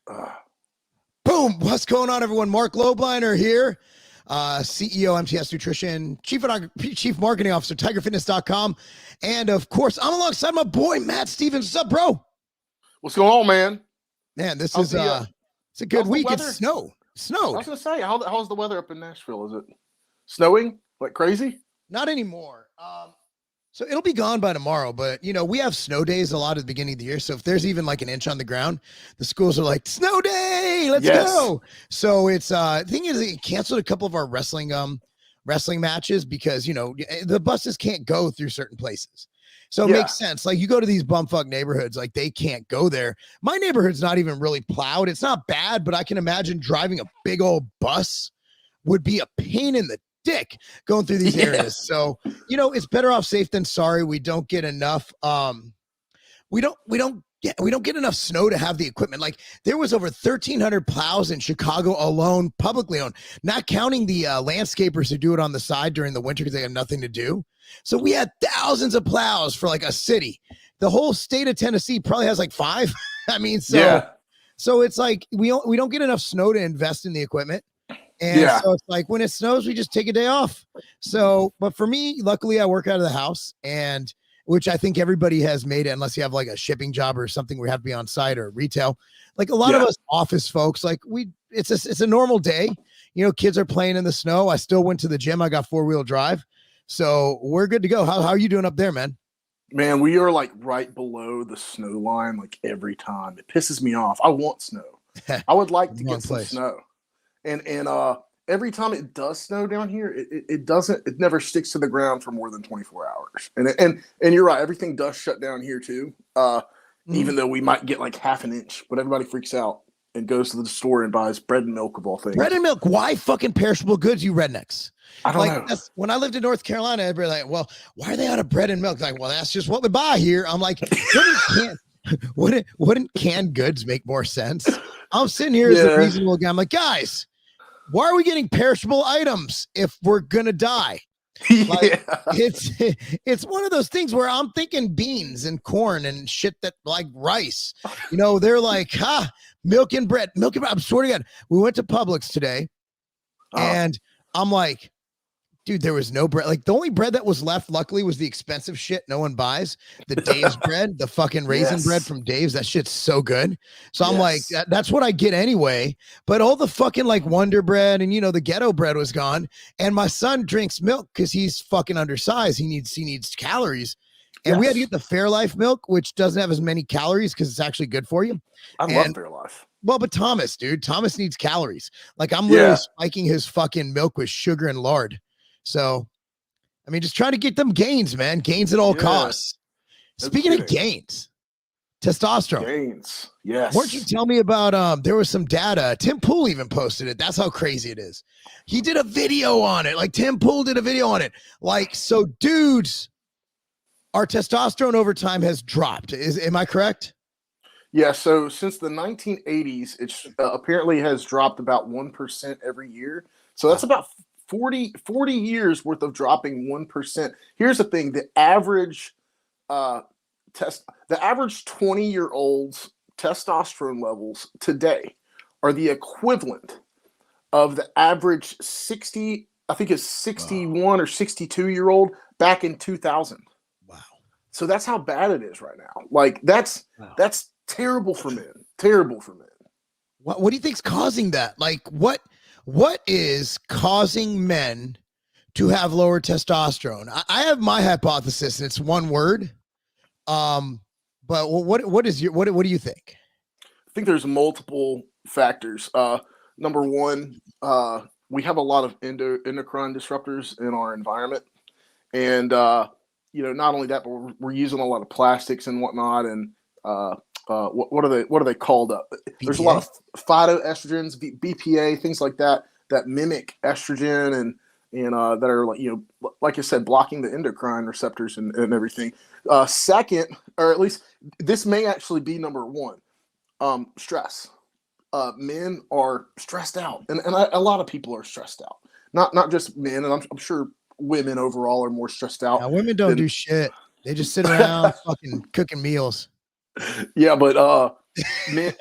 Boom. What's going on, everyone? Mark Lobliner here, CEO, MTS Nutrition, Chief Marketing Officer, TigerFitness.com. And of course, I'm alongside my boy, Matt Stevens. What's up, bro? What's going on, man? Man, this is it's a good week. It's snowed. I was going to say, how's the weather up in Nashville? Is it snowing like crazy? Not anymore. So it'll be gone by tomorrow, but we have snow days a lot at the beginning of the year. So if there's even like an inch on the ground, the schools are like, snow day, let's go. So it's the thing is, it canceled a couple of our wrestling matches because the buses can't go through certain places. So it makes sense. Like you go to these bumfuck neighborhoods, like they can't go there. My neighborhood's not even really plowed. It's not bad, but I can imagine driving a big old bus would be a pain in the dick going through these areas. So it's better off safe than sorry. We don't get enough we don't get enough snow to have the equipment. Like there was over 1,300 plows in Chicago alone, publicly owned, not counting the landscapers who do it on the side during the winter because they have nothing to do. So we had thousands of plows for like a city. The whole state of Tennessee probably has like 5. I mean, so it's like we don't get enough snow to invest in the equipment. And so it's like when it snows, we just take a day off. So, but for me, luckily I work out of the house, and which I think everybody has made it, unless you have like a shipping job or something where you have to be on site or retail. Like a lot of us office folks, like it's a normal day. Kids are playing in the snow. I still went to the gym. I got 4-wheel drive. So we're good to go. How are you doing up there, man? Man, we are like right below the snow line, like every time. It pisses me off. I want snow. I would like to get some snow. And every time it does snow down here, it never sticks to the ground for more than 24 hours. And you're right, everything does shut down here too. Even though we might get like half an inch, but everybody freaks out and goes to the store and buys bread and milk of all things. Bread and milk. Why fucking perishable goods, you rednecks? I don't know. That's, when I lived in North Carolina, everybody like, well, why are they out of bread and milk? Like, well, that's just what we buy here. I'm like, wouldn't canned goods make more sense? I'm sitting here as a reasonable guy. I'm like, guys, why are we getting perishable items if we're gonna die? Like, it's one of those things where I'm thinking beans and corn and shit that like rice. They're like, milk and bread. I'm swear to God, we went to Publix today, and I'm like, dude, there was no bread. Like the only bread that was left, luckily, was the expensive shit no one buys. The Dave's bread, the fucking raisin bread from Dave's. That shit's so good. So I'm like, that's what I get anyway. But all the fucking like Wonder Bread and the ghetto bread was gone. And my son drinks milk because he's fucking undersized. He needs calories. And we had to get the Fairlife milk, which doesn't have as many calories because it's actually good for you. I love Fairlife. Well, but Thomas needs calories. Like I'm literally spiking his fucking milk with sugar and lard. So, I mean, just trying to get them gains, man. Gains at all costs. Speaking of gains, testosterone. Gains, yes. Why don't you tell me about, there was some data. Tim Pool even posted it. That's how crazy it is. He did a video on it. Like Tim Pool did a video on it. Like, so dudes, our testosterone over time has dropped. Am I correct? Yeah, so since the 1980s, it apparently has dropped about 1% every year. So that's about 40 years worth of dropping 1%. Here's the thing: the average 20-year-old's testosterone levels today are the equivalent of the average 61 or 62-year-old back in 2000. Wow. So that's how bad it is right now. Like that's terrible for men. Terrible for men. What do you think's causing that? Like what is causing men to have lower testosterone? I have my hypothesis, and it's one word. But what do you think? I think there's multiple factors. Number one, we have a lot of endocrine disruptors in our environment, and not only that, but we're using a lot of plastics and whatnot, and what are they called? There's a lot of phytoestrogens, BPA, things like that mimic estrogen and that are like I said, blocking the endocrine receptors and everything. Second, or at least this may actually be number one, stress. Men are stressed out, and a lot of people are stressed out. Not just men, and I'm sure women overall are more stressed out. Now, women don't do shit. They just sit around fucking cooking meals. Yeah, but men,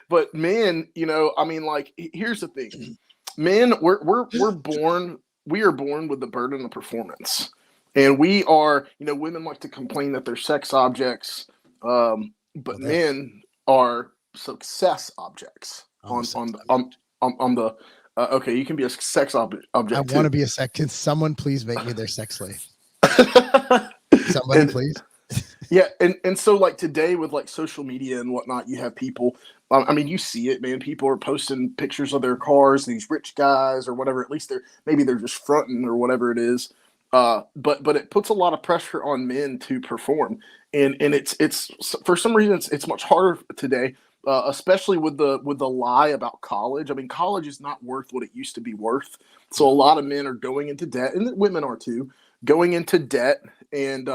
but men, I mean, like, here's the thing. Men, we're born, we are born with the burden of performance. And we are, women like to complain that they're sex objects, but men are success objects on the okay, you can be a sex object. I want to be a sex. Can someone please make me their sex slave? Somebody, please. Yeah, and so like today with like social media and whatnot, you have people. I mean, you see it, man. People are posting pictures of their cars, these rich guys or whatever. At least they're just fronting or whatever it is. But it puts a lot of pressure on men to perform, and it's for some reason it's much harder today. Especially with the lie about college. I mean, college is not worth what it used to be worth. So a lot of men are going into debt, and women are too, going into debt and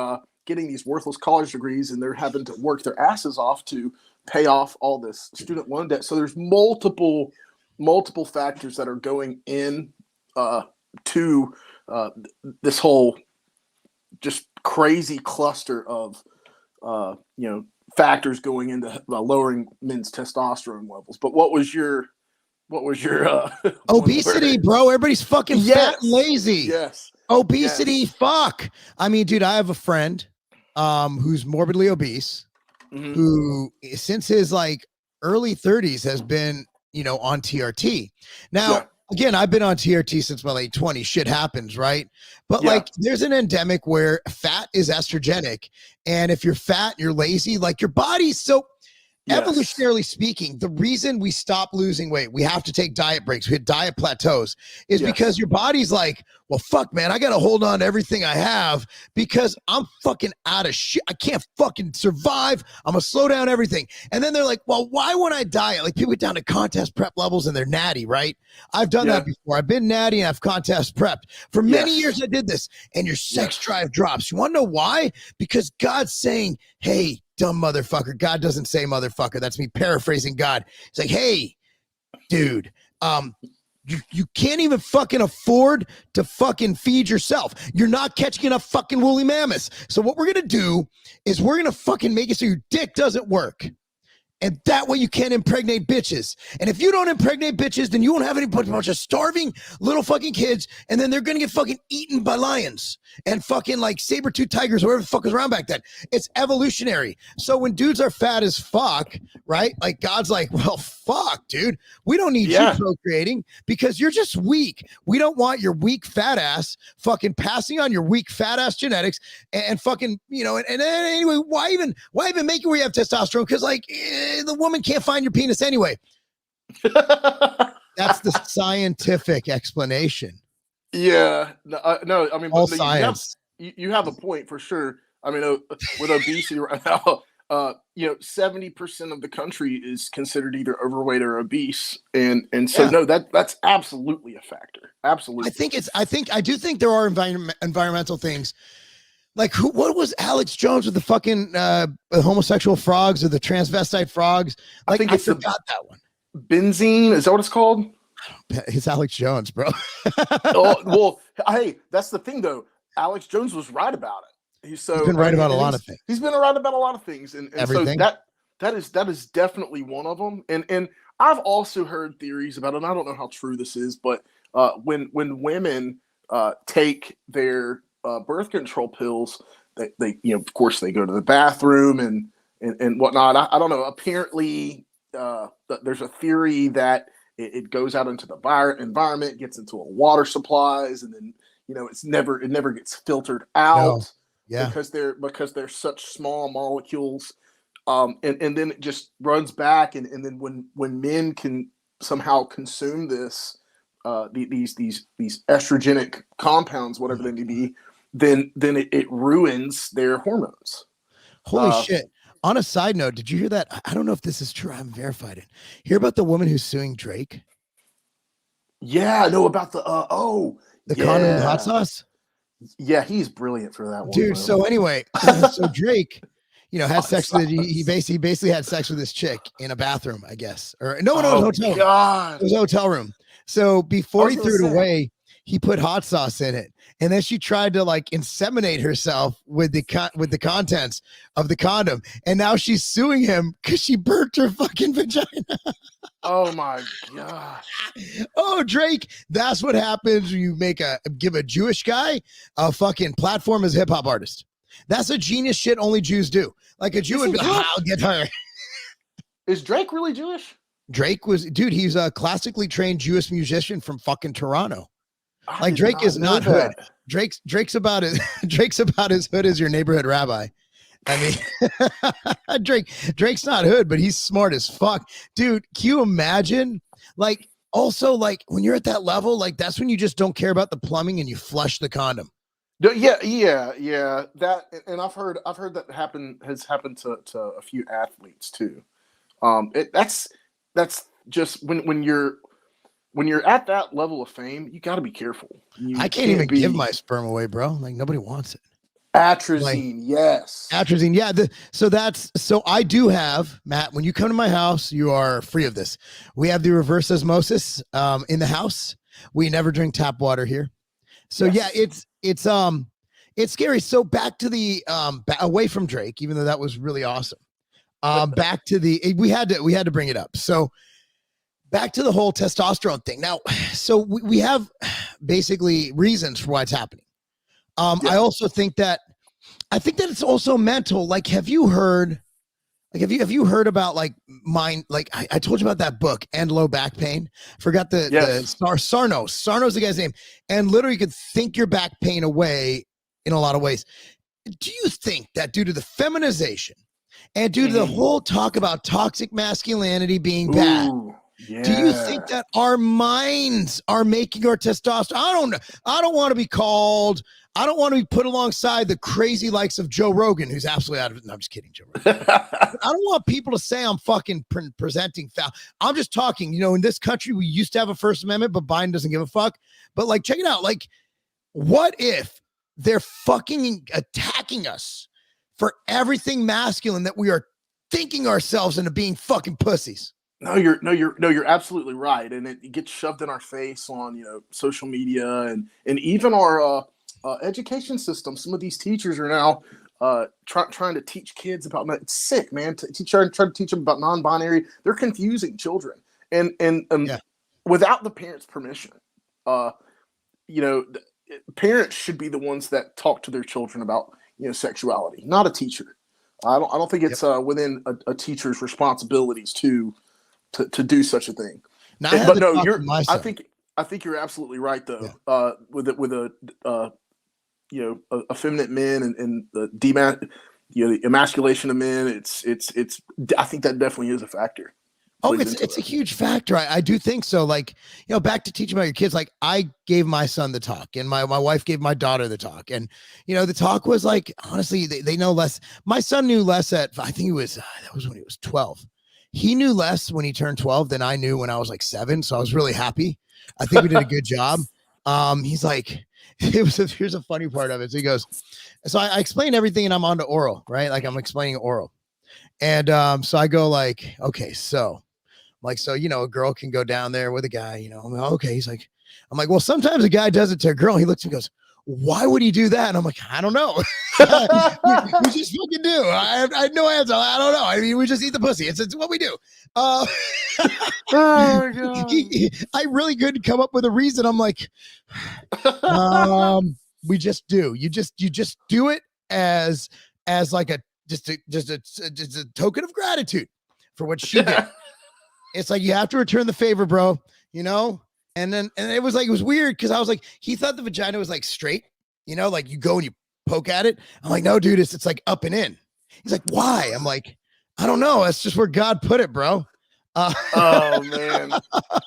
getting these worthless college degrees, and they're having to work their asses off to pay off all this student loan debt. So there's multiple factors that are going in to this whole just crazy cluster of factors going into lowering men's testosterone levels. But what was your obesity, bro? Everybody's fucking fat and lazy. Yes. Obesity, yes. Fuck. I mean, dude, I have a friend who's morbidly obese, who since his like early 30s has been, on TRT. Now, again, I've been on TRT since my late 20s. Shit happens, right? But like, there's an endemic where fat is estrogenic, and if you're fat, you're lazy. Like your body's so. Evolutionarily speaking, the reason we stop losing weight, we have to take diet breaks, we hit diet plateaus, is because your body's like, well, fuck, man, I got to hold on to everything I have because I'm fucking out of shit. I can't fucking survive. I'm going to slow down everything. And then they're like, well, why won't I diet? Like people get down to contest prep levels and they're natty, right? I've done that before. I've been natty and I've contest prepped. For many years I did this, and your sex drive drops. You want to know why? Because God's saying, hey, dumb motherfucker. God doesn't say motherfucker. That's me paraphrasing God. It's like, hey, dude, you can't even fucking afford to fucking feed yourself. You're not catching enough fucking woolly mammoths. So what we're going to do is we're going to fucking make it so your dick doesn't work. And that way you can't impregnate bitches. And if you don't impregnate bitches, then you won't have any bunch of starving little fucking kids. And then they're going to get fucking eaten by lions and fucking like saber-tooth tigers, or whatever the fuck was around back then. It's evolutionary. So when dudes are fat as fuck, right? Like God's like, well, fuck, dude. We don't need you procreating because you're just weak. We don't want your weak fat ass fucking passing on your weak fat ass genetics and fucking, and anyway, why even make it where you have testosterone? Because like, the woman can't find your penis anyway. That's the scientific explanation. Yeah, no, I mean, all science. You have a point for sure. I mean, with obesity right now, 70% of the country is considered either overweight or obese, and so that's absolutely a factor. Absolutely, I do think there are environmental things. Like what was Alex Jones with the fucking homosexual frogs or the transvestite frogs? Like I forgot that one. Benzene, is that what it's called? It's Alex Jones, bro. Well, hey, that's the thing though. Alex Jones was right about it. He's been right about a lot of things. He's been right about a lot of things, and so that is definitely one of them. And I've also heard theories about it. And I don't know how true this is, but when women take their birth control pills, they of course they go to the bathroom and whatnot. I don't know. Apparently, there's a theory that it goes out into the environment, gets into water supplies, and then it never gets filtered out. Because they're such small molecules, and then it just runs back, and then when men can somehow consume this these estrogenic compounds, whatever they may be, then it ruins their hormones. Holy shit. On a side note, did you hear that? I don't know if this is true. I haven't verified it. Hear about the woman who's suing Drake? Yeah, I know about the condom and hot sauce. Yeah, he's brilliant for that one, dude. Bro. So anyway, so Drake, had sex with he basically had sex with this chick in a bathroom, I guess, or no, it was a hotel. God, it was a hotel room. So before he threw it away, he put hot sauce in it, and then she tried to like inseminate herself with the contents of the condom, and now she's suing him because she burnt her fucking vagina. Oh my god. Oh, Drake, that's what happens when you give a Jewish guy a fucking platform as a hip hop artist. That's a genius shit only Jews do. Like a Jew would be like, I'll get her. Is Drake really Jewish? Drake dude, he's a classically trained Jewish musician from fucking Toronto. Like Drake is not hood. Drake's about as hood as your neighborhood rabbi. I mean, Drake's not hood, but he's smart as fuck. Dude, can you imagine? Like, also, like, when you're at that level, like, that's when you just don't care about the plumbing and you flush the condom. Yeah. That, and I've heard that has happened to a few athletes too. That's just when you're at that level of fame, you got to be careful. I can't even give my sperm away, bro. Like, nobody wants it. Atrazine, like, yes. Atrazine, yeah. So I do have, Matt, when you come to my house, you are free of this. We have the reverse osmosis in the house. We never drink tap water here. So yes. Yeah, it's scary. So back to the away from Drake, even though that was really awesome. Back to we had to bring it up. So back to the whole testosterone thing. Now, so we have basically reasons for why it's happening. I also think that it's also mental. Like, have you heard about like mind? Like I told you about that book, And Low Back Pain. Forgot the Sarno's. Sarno's the guy's name. And literally you could think your back pain away in a lot of ways. Do you think that due to the feminization and due to the whole talk about toxic masculinity being bad, do you think that our minds are making our testosterone? I don't want to be called. I don't want to be put alongside the crazy likes of Joe Rogan, who's absolutely out of it. No, I'm just kidding, Joe Rogan. I don't want people to say I'm fucking presenting foul. I'm just talking, in this country, we used to have a First Amendment, but Biden doesn't give a fuck. But like, check it out. Like, what if they're fucking attacking us for everything masculine that we are thinking ourselves into being fucking pussies? No, you're absolutely right. And it gets shoved in our face on, social media and even our, education system. Some of these teachers are now trying to teach kids about. It's sick, man. Try to teach them about non-binary. They're confusing children, and without the parents' permission. Parents should be the ones that talk to their children about sexuality, not a teacher. I don't think it's within a teacher's responsibilities to do such a thing. But no, I think you're absolutely right though. Yeah. With effeminate men and the the emasculation of men, it's I think that definitely is a factor. Oh, it's a huge factor. I do think so. Like, back to teaching about your kids, like I gave my son the talk and my wife gave my daughter the talk. And, the talk was like, honestly, they know less. My son knew less I think that was when he was 12. He knew less when he turned 12 than I knew when I was like 7. So I was really happy. I think we did a good job. He's like, here's a funny part of it. So he goes, so I explained everything and I'm on to oral, right? Like I'm explaining oral. And so I go like, okay, so a girl can go down there with a guy, I'm like, okay. He's like, I'm like, well, sometimes a guy does it to a girl. He looks and goes, why would he do that? And I'm like, I don't know. we just fucking do. I have no answer. I don't know. I mean, we just eat the pussy. It's what we do. Oh my God. I really couldn't come up with a reason. I'm like, we just do. You just do it as like just a token of gratitude for what she did. It's like you have to return the favor, bro. And it was weird because I was like, he thought the vagina was like straight, like you go and you poke at it. I'm like, no, dude, it's like up and in. He's like, why? I'm like, I don't know. That's just where God put it, bro. Oh man,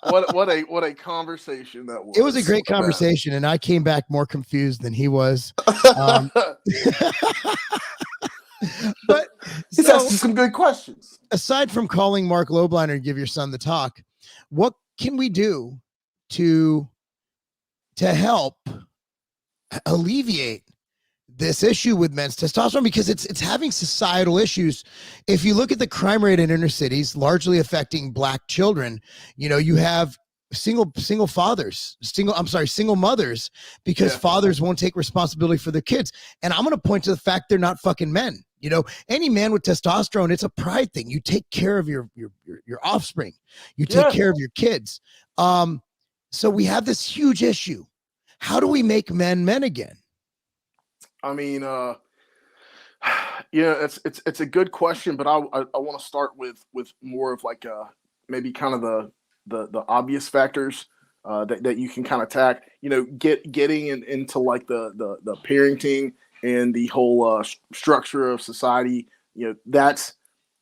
what a conversation that was. It was a great conversation, and I came back more confused than he was. But he's asking some good questions. Aside from calling Mark Lobliner to give your son the talk, what can we do to help alleviate this issue with men's testosterone? Because it's having societal issues. If you look at the crime rate in inner cities, largely affecting Black children, you have single mothers, because fathers won't take responsibility for their kids. And I'm going to point to the fact they're not fucking men. You know, any man with testosterone, it's a pride thing. You take care of your offspring. You take care of your kids. So we have this huge issue. How do we make men again? I mean, it's a good question, but I want to start with more of like maybe kind of the obvious factors that you can kind of attack. You know, getting into like the parenting and the whole structure of society. You know, that's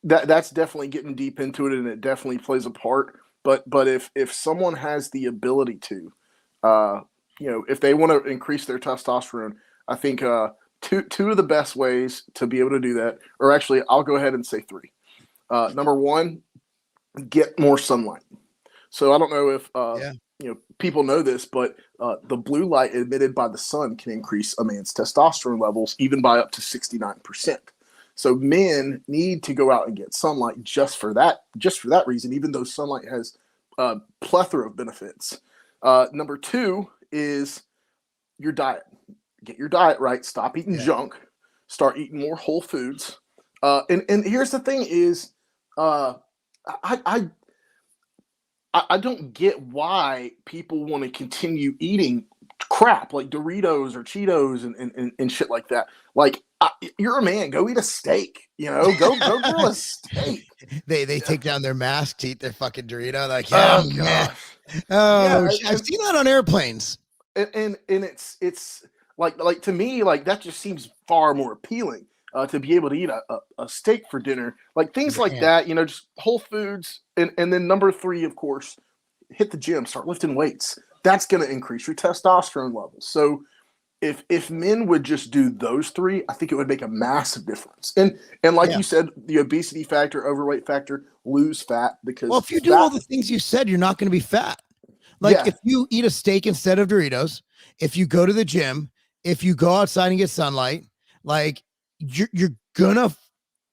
definitely getting deep into it, and it definitely plays a part. But if someone has the ability to, if they want to increase their testosterone, I think two of the best ways to be able to do that, or actually I'll go ahead and say three. Number one, get more sunlight. So I don't know if people know this, but the blue light emitted by the sun can increase a man's testosterone levels even by up to 69%. So men need to go out and get sunlight just for that reason, even though sunlight has a plethora of benefits. Number two is your diet. Get your diet right. Stop eating junk. Start eating more whole foods. And here's the thing is, I don't get why people want to continue eating crap like Doritos or Cheetos and shit like that. Like, you're a man. Go eat a steak. You know, go grill a steak. They take down their mask to eat their fucking Dorito. Like, I've seen that on airplanes. And it's like to me, like that just seems far more appealing to be able to eat a steak for dinner, like things like that. You know, just whole foods. And then number three, of course, hit the gym, start lifting weights. That's going to increase your testosterone levels. So if men would just do those three, I think it would make a massive difference. And like you said, the obesity factor, overweight factor, lose fat because if you do all the things you said, you're not going to be fat. Like if you eat a steak instead of Doritos, if you go to the gym, if you go outside and get sunlight, like you're gonna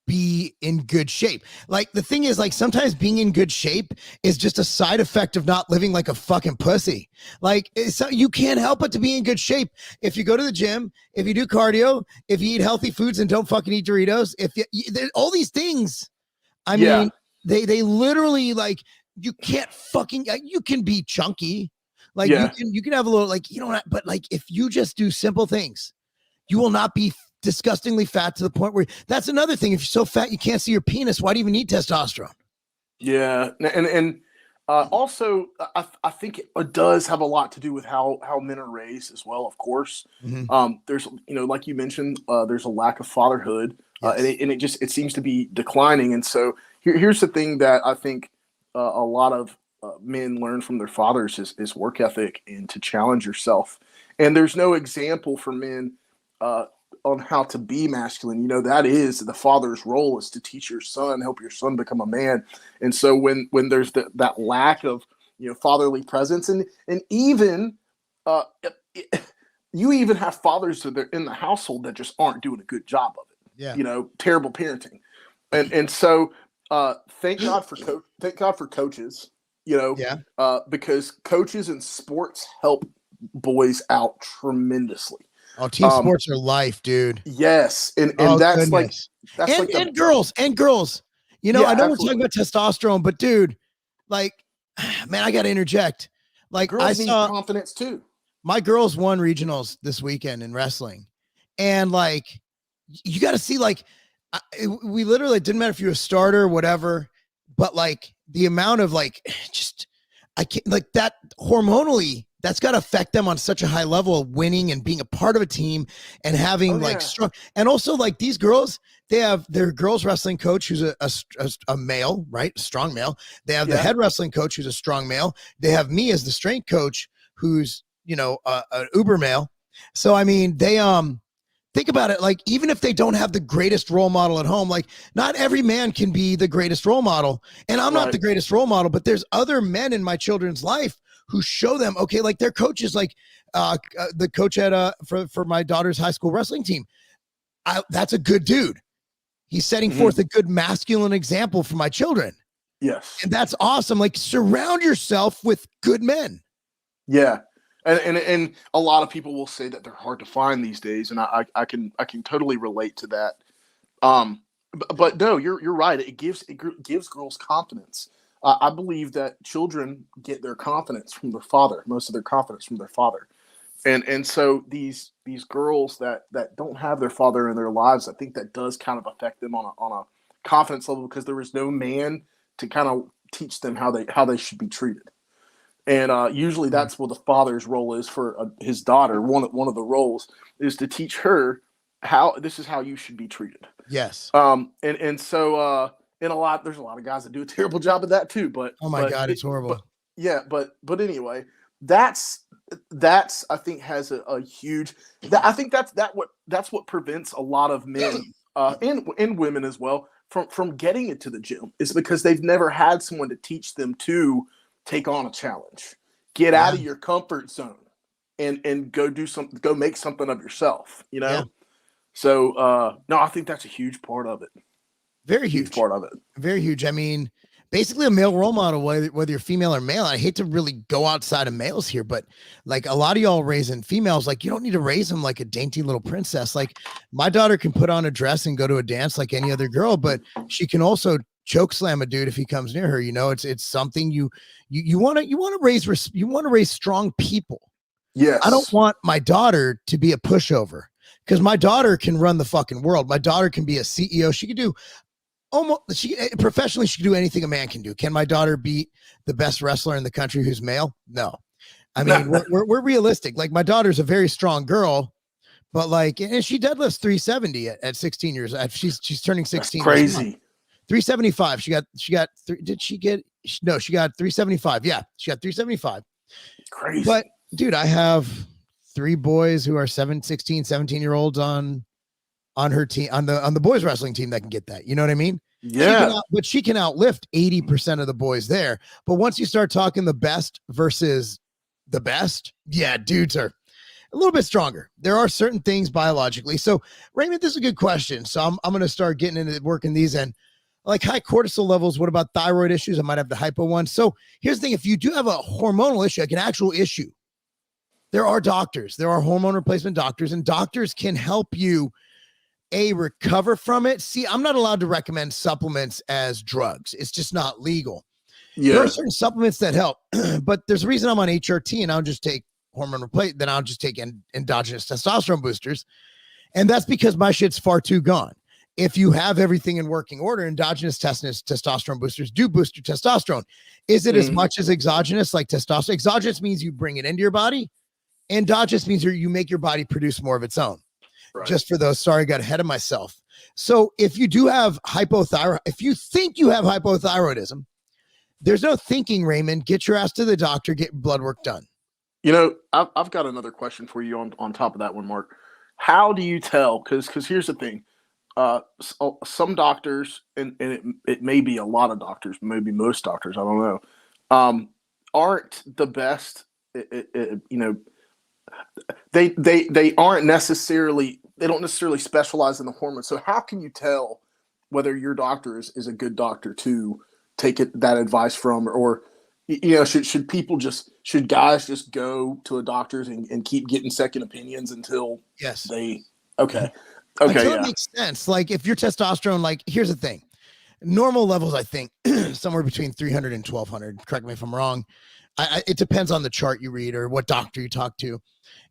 be in good shape. Like the thing is, like sometimes being in good shape is just a side effect of not living like a fucking pussy. Like so you can't help but to be in good shape if you go to the gym, if you do cardio, if you eat healthy foods and don't fucking eat Doritos. If there's all these things, I mean, they literally like you can't fucking you can be chunky, like you can have a little like but like if you just do simple things, you will not be disgustingly fat to the point where that's another thing. If you're so fat you can't see your penis, why do you even need testosterone? Yeah, and also I think it does have a lot to do with how men are raised as well. Of course, there's like you mentioned, there's a lack of fatherhood, and it seems to be declining. And so here's the thing that I think a lot of men learn from their fathers is work ethic and to challenge yourself. And there's no example for men on how to be masculine. You know, that is the father's role, is to teach your son, help your son become a man. And so when there's that lack of fatherly presence, and even you even have fathers that are in the household that just aren't doing a good job of it. Terrible parenting. And so thank God for coaches. Because coaches in sports help boys out tremendously. Oh, team sports are life, dude. Yes, and that's goodness. And girls. I know absolutely. We're talking about testosterone, but dude, like, man, I got to interject. Like, girls need confidence too. My girls won regionals this weekend in wrestling, and like, you got to see, like, we literally, it didn't matter if you're a starter or whatever, but like the amount of like, I can't, like that hormonally. That's got to affect them on such a high level of winning and being a part of a team and having strong. And also like these girls, they have their girls wrestling coach who's a male, right? A strong male. They have the head wrestling coach who's a strong male. They have me as the strength coach who's, an uber male. So, I mean, they, think about it. Like, even if they don't have the greatest role model at home, like not every man can be the greatest role model. And I'm not the greatest role model, but there's other men in my children's life who show them, okay, like their coaches, like the coach at for my daughter's high school wrestling team. That's a good dude. He's setting forth a good masculine example for my children. Yes. And that's awesome. Like, surround yourself with good men. Yeah. And a lot of people will say that they're hard to find these days, and I can totally relate to that. But no, you're right. It gives girls confidence. I believe that children get their confidence from their father. Most of their confidence from their father, and so these girls that don't have their father in their lives, I think that does kind of affect them on a confidence level, because there is no man to kind of teach them how they should be treated. And usually that's what the father's role is for his daughter. One of the roles is to teach her how this is how you should be treated. Yes. And so there's a lot of guys that do a terrible job of that too. But Oh my God, it's horrible. But anyway, that's I think has a huge. I think that's what prevents a lot of men and women as well from getting into the gym, is because they've never had someone to teach them to take on a challenge, get out of your comfort zone, and go make something of yourself, Yeah. So no, I think that's a huge part of it. Very huge part of it. Very huge. I mean, basically a male role model, whether you're female or male. I hate to really go outside of males here, but like a lot of y'all raising females, like you don't need to raise them like a dainty little princess. Like my daughter can put on a dress and go to a dance like any other girl, but she can also choke slam a dude if he comes near her. It's something you want to raise strong people. Yes. I don't want my daughter to be a pushover, because my daughter can run the fucking world. My daughter can be a CEO. She can do professionally, she can do anything a man can do. Can my daughter beat the best wrestler in the country who's male? No. I mean, we're realistic. Like, my daughter's a very strong girl, but like, and she deadlifts 370 at 16 years. She's turning 16. That's crazy. 375. She got 375. Yeah, she got 375. Crazy. But dude, I have 3 boys who are 16, 17-year-olds on her team, on the boys wrestling team, that can get that. You know what I mean? Yeah. But she can outlift 80% of the boys there. But once you start talking the best versus the best, yeah, dudes are a little bit stronger. There are certain things biologically. So Raymond, this is a good question. So I'm going to start getting into working these in. Like high cortisol levels, what about thyroid issues? I might have the hypo one. So here's the thing. If you do have a hormonal issue, like an actual issue, there are doctors. There are hormone replacement doctors, and doctors can help you recover from it. See, I'm not allowed to recommend supplements as drugs. It's just not legal. Yeah. There are certain supplements that help, but there's a reason I'm on HRT and I'll just take hormone replacement. Then I'll just take endogenous testosterone boosters. And that's because my shit's far too gone. If you have everything in working order, endogenous testosterone boosters do boost your testosterone. Is it as much as exogenous, like testosterone? Exogenous means you bring it into your body. Endogenous means you make your body produce more of its own. Right. Just for those, sorry, I got ahead of myself. So if you do have hypothyroid, if you think you have hypothyroidism, there's no thinking, Raymond. Get your ass to the doctor, get blood work done. I've got another question for you on top of that one, Mark. How do you tell? Because here's the thing. Some doctors, and it may be a lot of doctors, maybe most doctors, I don't know, aren't the best. They aren't necessarily, they don't necessarily specialize in the hormones. So how can you tell whether your doctor is a good doctor to take that advice from, or should guys just go to a doctor's and keep getting second opinions until it makes sense. Like if your testosterone, like here's the thing, normal levels, I think somewhere between 300 and 1200. Correct me if I'm wrong. It depends on the chart you read or what doctor you talk to.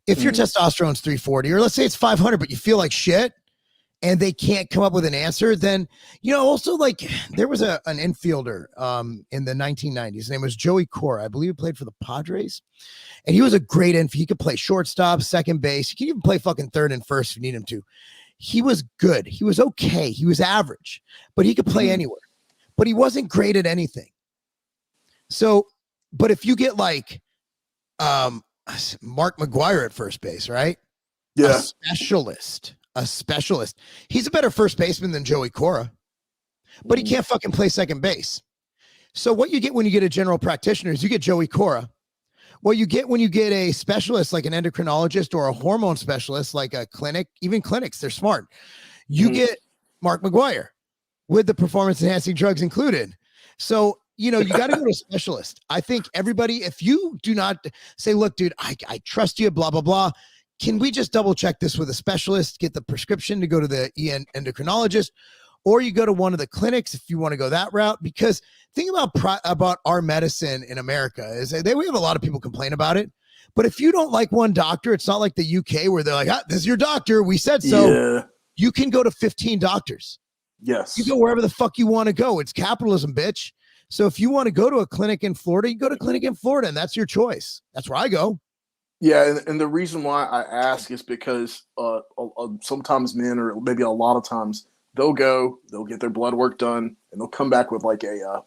If your testosterone's 340, or let's say it's 500, but you feel like shit and they can't come up with an answer, then, also like there was an infielder in the 1990s. His name was Joey Cora. I believe he played for the Padres, and he was a great infielder. He could play shortstop, second base. He could even play fucking third and first if you need him to. He was good. He was okay. He was average, but he could play anywhere, but he wasn't great at anything. So, but if you get like Mark McGwire at first base, right? Yeah. A specialist. He's a better first baseman than Joey Cora, but he can't fucking play second base. So what you get when you get a general practitioner is you get Joey Cora. What you get when you get a specialist like an endocrinologist or a hormone specialist like a clinic, even clinics, they're smart. You get Mark McGwire with the performance enhancing drugs included. So, you got to go to a specialist. I think everybody, if you do not say, look, dude, I trust you, blah, blah, blah. Can we just double check this with a specialist, get the prescription to go to the endocrinologist, or you go to one of the clinics if you want to go that route? Because think about our medicine in America is we have a lot of people complain about it. But if you don't like one doctor, it's not like the UK where they're like, this is your doctor. We said so. Yeah. You can go to 15 doctors. Yes. You go wherever the fuck you want to go. It's capitalism, bitch. So if you want to go to a clinic in Florida, you go to a clinic in Florida, and that's your choice. That's where I go. Yeah, and the reason why I ask is because sometimes men, or maybe a lot of times, they'll get their blood work done, and they'll come back with like a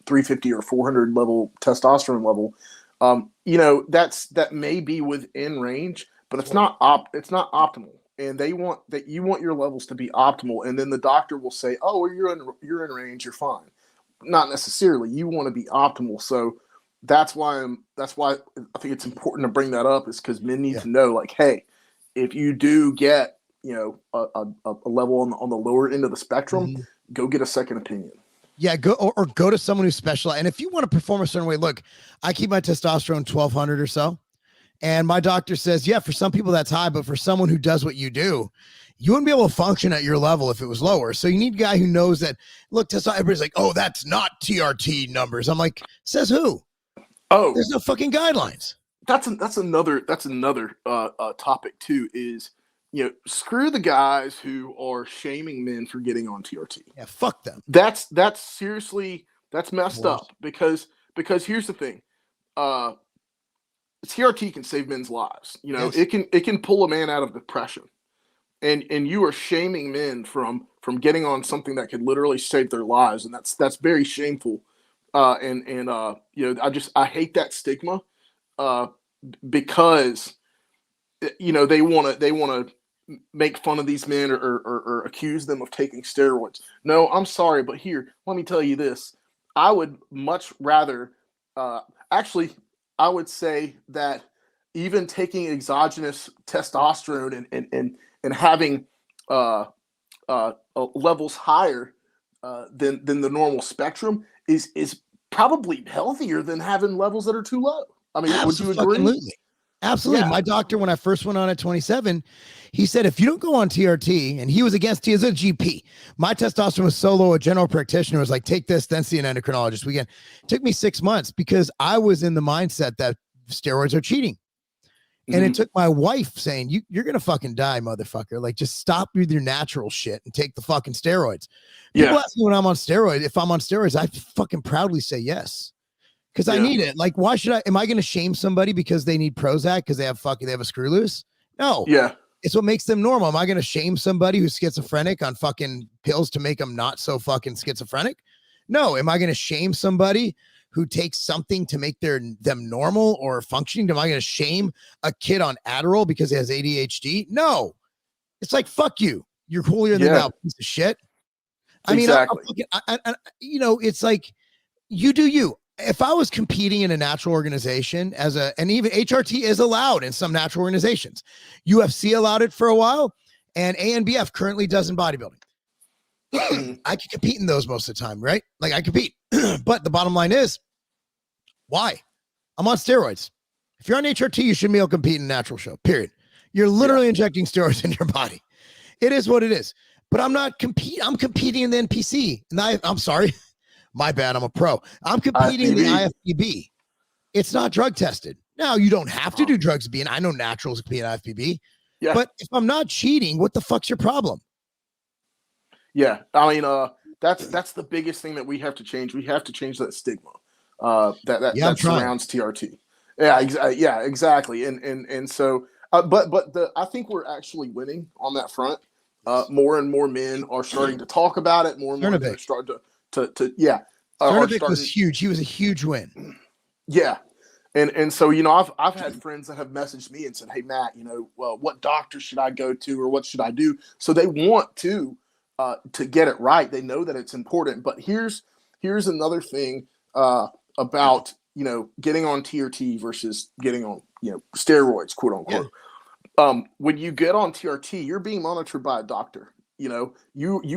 350 or 400 level testosterone level. That may be within range, but it's not optimal. And you want your levels to be optimal, and then the doctor will say, "Oh, well, you're in range, you're fine." Not necessarily. You want to be optimal, so that's why I think it's important to bring that up, is because men need to know, like, hey, if you do get a level on the lower end of the spectrum, go get a second opinion. Yeah, go or go to someone who's specialized. And if you want to perform a certain way, look, I keep my testosterone 1200 or so. And my doctor says, yeah, for some people that's high, but for someone who does what you do, you wouldn't be able to function at your level if it was lower. So you need a guy who knows that. Look, everybody's like, oh, that's not TRT numbers. I'm like, says who? Oh, there's no fucking guidelines. That's another topic too. Is screw the guys who are shaming men for getting on TRT. Yeah, fuck them. That's seriously messed up, because here's the thing. TRT can save men's lives. Yes. It can pull a man out of depression, and you are shaming men from getting on something that could literally save their lives, and that's very shameful. I hate that stigma, because they want to make fun of these men, or accuse them of taking steroids. No, I'm sorry, but here, let me tell you this. I would much rather, I would say that even taking exogenous testosterone and having levels higher than the normal spectrum is probably healthier than having levels that are too low. I mean, would you agree? Absolutely. Yeah. My doctor, when I first went on at 27, he said, if you don't go on TRT, and he was against T as a GP, my testosterone was so low, a general practitioner was like, take this, then see an endocrinologist. It took me 6 months because I was in the mindset that steroids are cheating. And it took my wife saying, you're going to fucking die, motherfucker. Like, just stop with your natural shit and take the fucking steroids. People ask me when I'm on steroids, if I'm on steroids, I fucking proudly say yes. Because I need it. Like, why should am I going to shame somebody because they need Prozac because they have a screw loose? No. Yeah. It's what makes them normal. Am I going to shame somebody who's schizophrenic on fucking pills to make them not so fucking schizophrenic? No. Am I going to shame somebody who takes something to make them normal or functioning? Am I going to shame a kid on Adderall because he has ADHD? No. It's like, fuck you. You're holier than thou, piece of shit. I mean, it's like, you do you. If I was competing in a natural organization and even HRT is allowed in some natural organizations, UFC allowed it for a while, and ANBF currently does in bodybuilding. I can compete in those most of the time, right? Like, I compete, but the bottom line is, why? I'm on steroids. If you're on HRT, you shouldn't be able to compete in a natural show, period. You're literally injecting steroids in your body. It is what it is, but I'm not competing. I'm competing in the NPC, and I'm sorry. My bad, I'm a pro. I'm competing in the IFBB. It's not drug tested. Now, you don't have to do drugs to be in. I know naturals can be an IFBB. Yeah. But if I'm not cheating, what the fuck's your problem? Yeah. I mean, that's the biggest thing that we have to change. We have to change that stigma that surrounds TRT. Yeah, exactly. And so, but I think we're actually winning on that front. More and more men are starting to talk about it. More and more men are starting to Cernovic was huge. He was a huge win. Yeah. And so, I've had friends that have messaged me and said, hey, Matt, well, what doctor should I go to, or what should I do? So they want to get it right. They know that it's important. But here's another thing about, getting on TRT versus getting on, steroids, quote unquote. Yeah. When you get on TRT, you're being monitored by a doctor. You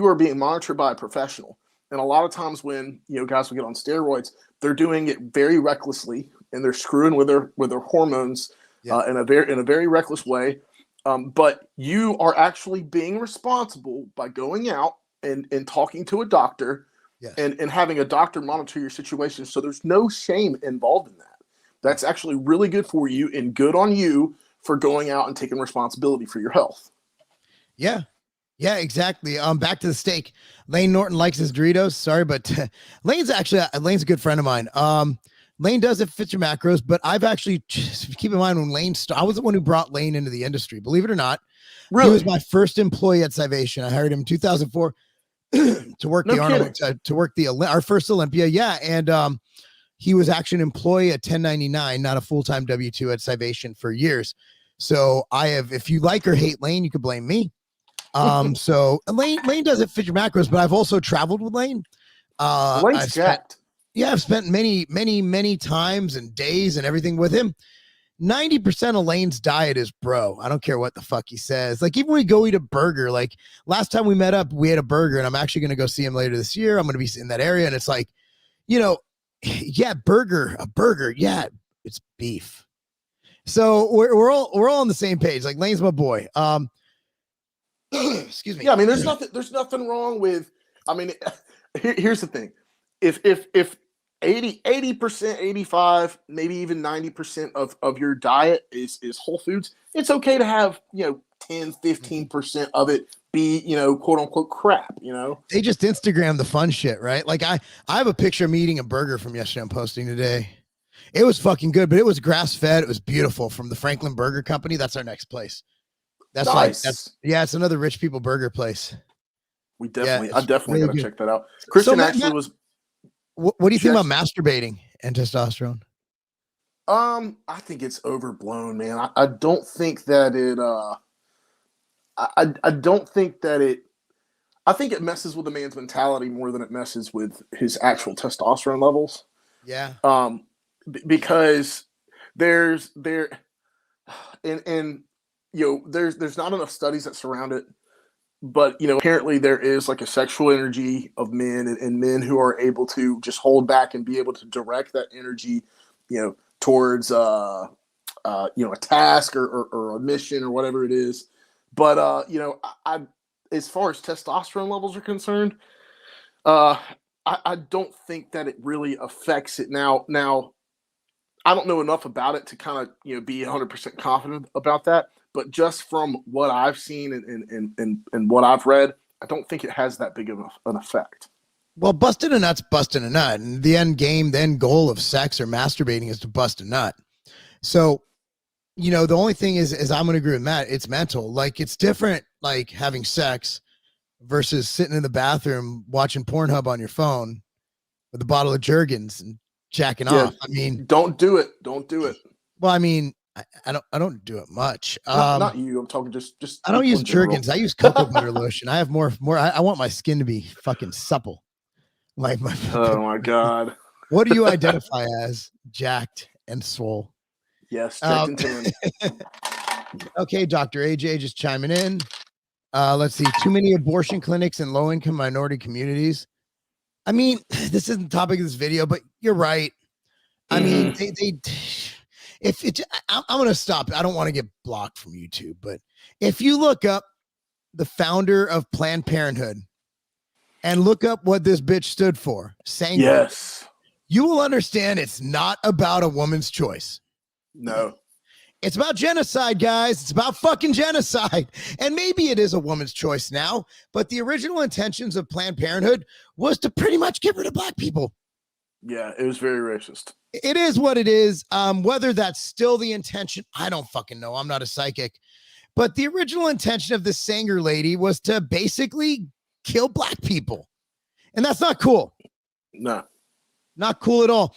are being monitored by a professional. And a lot of times when, guys will get on steroids, they're doing it very recklessly and they're screwing with their hormones in a very reckless way. But you are actually being responsible by going out and talking to a doctor and having a doctor monitor your situation. So there's no shame involved in that. That's actually really good for you and good on you for going out and taking responsibility for your health. Yeah. Yeah, exactly. Back to the steak. Lane Norton likes his Doritos. Sorry, but Lane's a good friend of mine. Lane doesn't fit your macros, but I've actually keep in mind when Lane I was the one who brought Lane into the industry. Believe it or not, really? He was my first employee at Civation. I hired him in 2004 to work to work our first Olympia. Yeah, and he was actually an employee at 1099, not a full-time W-2 at Civation for years. So if you like or hate Lane, you could blame me. So Lane doesn't fit your macros, but I've also traveled with Lane. Lane's jacked. I've spent many times and days and everything with him. 90% of Lane's diet is bro. I don't care what the fuck he says. Like, even when we go eat a burger, like last time we met up, we had a burger, and I'm actually going to go see him later this year. I'm going to be in that area. And it's like, yeah, a burger. Yeah, it's beef. So we're all on the same page. Like, Lane's my boy. Excuse me. Yeah, I mean, there's nothing wrong with, I mean, here's the thing. If 80%, 85, maybe even 90% of your diet is whole foods, it's okay to have, 10, 15% of it be, quote unquote crap, They just Instagram the fun shit, right? Like I have a picture of me eating a burger from yesterday I'm posting today. It was fucking good, but it was grass fed. It was beautiful from the Franklin Burger Company. That's our next place. That's nice. It's another rich people burger place. I definitely really got to check that out. Christian was. What do you think about masturbating and testosterone? I think it's overblown, man. I don't think that it. I don't think that it. I think it messes with a man's mentality more than it messes with his actual testosterone levels. Yeah. Because there's not enough studies that surround it. But, apparently there is like a sexual energy of men and men who are able to just hold back and be able to direct that energy, towards, a task or a mission or whatever it is. But, I as far as testosterone levels are concerned, I don't think that it really affects it. Now, I don't know enough about it to kind of, be 100% confident about that. But just from what I've seen and what I've read, I don't think it has that big of an effect. Well, busting a nut's busting a nut. And the end game, the end goal of sex or masturbating is to bust a nut. So, the only thing is I'm going to agree with Matt. It's mental. Like, it's different, like having sex versus sitting in the bathroom watching Pornhub on your phone with a bottle of Jergens and jacking off. I mean, don't do it. Don't do it. Well, I mean, I don't do it much. Not you. I'm talking just. I don't use Jergens. I use cocoa butter lotion. I have more. I want my skin to be fucking supple. Like my. Oh my god. What do you identify as? Jacked and swole. Yes, jacked and tan. Okay, Dr. AJ just chiming in. Let's see. Too many abortion clinics in low-income minority communities. I mean, this isn't the topic of this video, but you're right. I mean, I'm going to stop. I don't want to get blocked from YouTube, but if you look up the founder of Planned Parenthood and look up what this bitch stood for, yes, you will understand it's not about a woman's choice. No. It's about genocide, guys. It's about fucking genocide. And maybe it is a woman's choice now, but the original intentions of Planned Parenthood was to pretty much get rid of black people. Yeah, it was very racist. It is what it is. Whether that's still the intention, I don't fucking know. I'm not a psychic. But the original intention of this Sanger lady was to basically kill black people. And that's not cool. No. Not cool at all.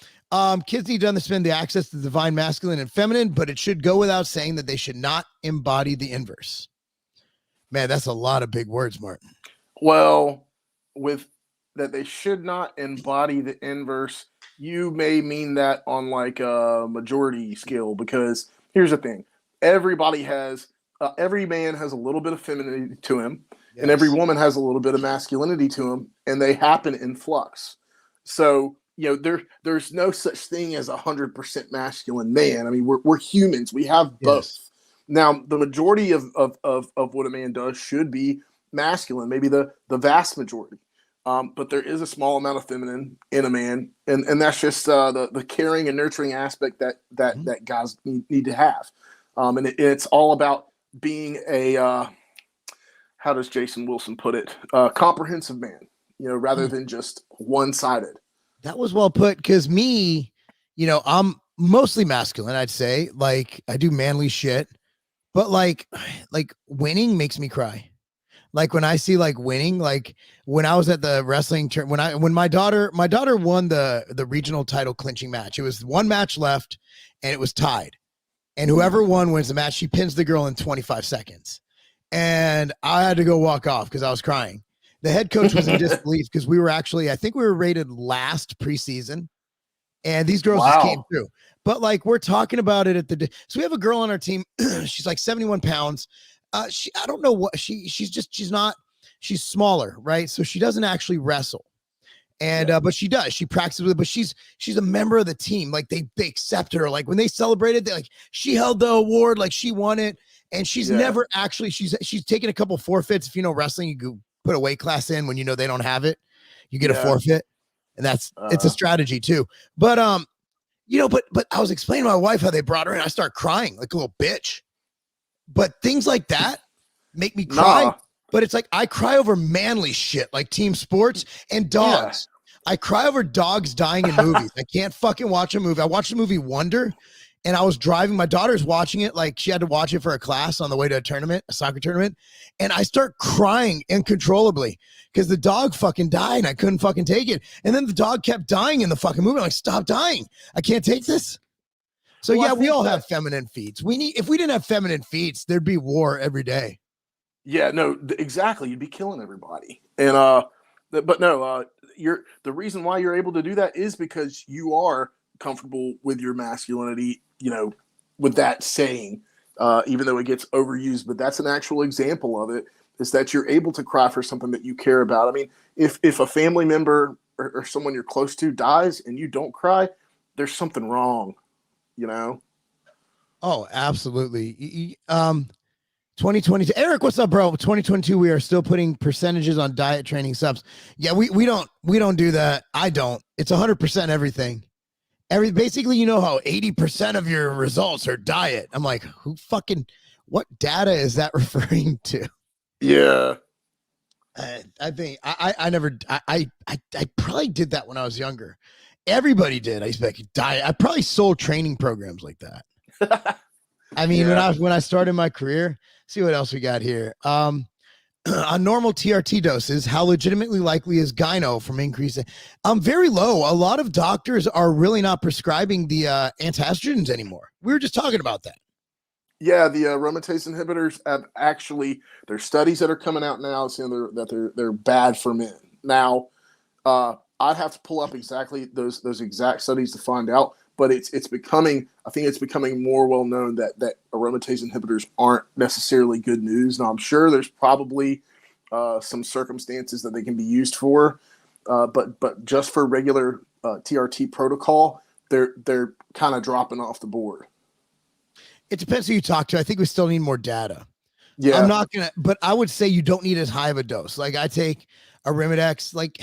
Kids need to understand the access to the divine masculine and feminine, but it should go without saying that they should not embody the inverse. Man, that's a lot of big words, Martin. Well, with that they should not embody the inverse, you may mean that on like a majority scale, because here's the thing. Everybody has every man has a little bit of femininity to him, and every Yes. woman has a little bit of masculinity to him, and they happen in flux. So there's no such thing as 100% masculine man. I mean, we're humans. We have Yes. both. Now, the majority of what a man does should be masculine, maybe the vast majority. But there is a small amount of feminine in a man, and that's just the caring and nurturing aspect that guys need to have. And it's all about being a how does Jason Wilson put it? Comprehensive man, rather than just one-sided. That was well put, because me, I'm mostly masculine, I'd say. Like, I do manly shit, but like winning makes me cry. Like when I see like winning, like when I was at the wrestling when my daughter won the regional title clinching match. It was one match left and it was tied. And whoever won wins the match. She pins the girl in 25 seconds. And I had to go walk off because I was crying. The head coach was in disbelief because I think we were rated last preseason. And these girls just came through. But like, we're talking about it so we have a girl on our team. She's like 71 pounds. I don't know what she's smaller, right? So she doesn't actually wrestle. And but she does. She practices with it, but she's a member of the team. Like they accept her. Like when they celebrated, they like she held the award, like she won it. And she's never actually she's taken a couple forfeits. If you know wrestling, you go put a weight class in when you know they don't have it, you get a forfeit. And it's a strategy too. But but I was explaining to my wife how they brought her in. I start crying like a little bitch. But things like that make me cry. Nah. But it's like I cry over manly shit like team sports and dogs. Yeah. I cry over dogs dying in movies. I can't fucking watch a movie. I watched the movie Wonder, and I was driving. My daughter's watching it. Like she had to watch it for a class on the way to a soccer tournament. And I start crying uncontrollably because the dog fucking died and I couldn't fucking take it. And then the dog kept dying in the fucking movie. I'm like, stop dying. I can't take this. So well, we all have feminine feats. If we didn't have feminine feats, there'd be war every day. Yeah, no, exactly. You'd be killing everybody. And the reason why you're able to do that is because you are comfortable with your masculinity, with that saying, even though it gets overused, but that's an actual example of it, is that you're able to cry for something that you care about. I mean, if a family member or someone you're close to dies and you don't cry, there's something wrong. Oh, absolutely. 2022, Eric, what's up, bro? 2022, we are still putting percentages on diet training subs. Yeah, we don't do that. I don't. It's 100% everything. Basically, how 80% of your results are diet. I'm like, what data is that referring to? Yeah. I think I probably did that when I was younger. Everybody did. I expect diet. I probably sold training programs like that. I mean, when I started my career, see what else we got here. On normal TRT doses, how legitimately likely is gyno from increasing? Very low. A lot of doctors are really not prescribing the antiestrogens anymore. We were just talking about that. Yeah, the aromatase inhibitors have actually, there's studies that are coming out now saying that they're bad for men. Now, I'd have to pull up exactly those exact studies to find out, but I think it's becoming more well known that aromatase inhibitors aren't necessarily good news. Now, I'm sure there's probably some circumstances that they can be used for, but just for regular TRT protocol, they're kind of dropping off the board. It depends who you talk to. I think we still need more data. Yeah. I'm not going to, but I would say you don't need as high of a dose. Like I take a Arimidex, like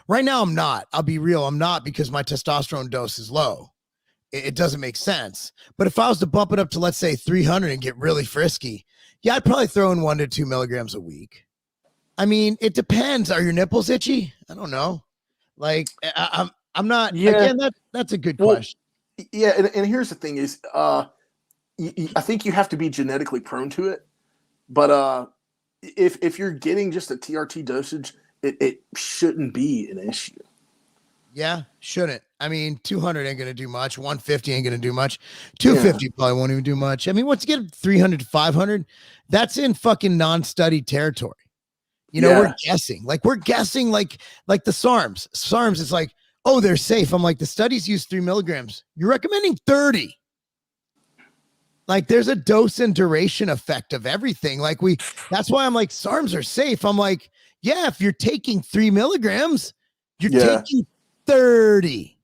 right now I'm not, I'll be real. I'm not, because my testosterone dose is low. It doesn't make sense. But if I was to bump it up to, let's say 300 and get really frisky, yeah, I'd probably throw in 1 to 2 milligrams a week. I mean, it depends. Are your nipples itchy? I don't know. Like I'm not, again, that's a good question. Yeah. And here's the thing is, I think you have to be genetically prone to it, but if you're getting just a TRT dosage, it shouldn't be an issue. Yeah, shouldn't. I mean, 200 ain't gonna do much. 150 ain't gonna do much. 250 probably won't even do much. I mean, once you get 300 to 500, that's in fucking non-study territory. We're guessing. Like we're guessing, like the SARMs. SARMs is like, oh, they're safe. I'm like, the studies use 3 milligrams. You're recommending 30. Like there's a dose and duration effect of everything. Like that's why I'm like, SARMs are safe. I'm like, yeah, if you're taking 3 milligrams, you're taking 30.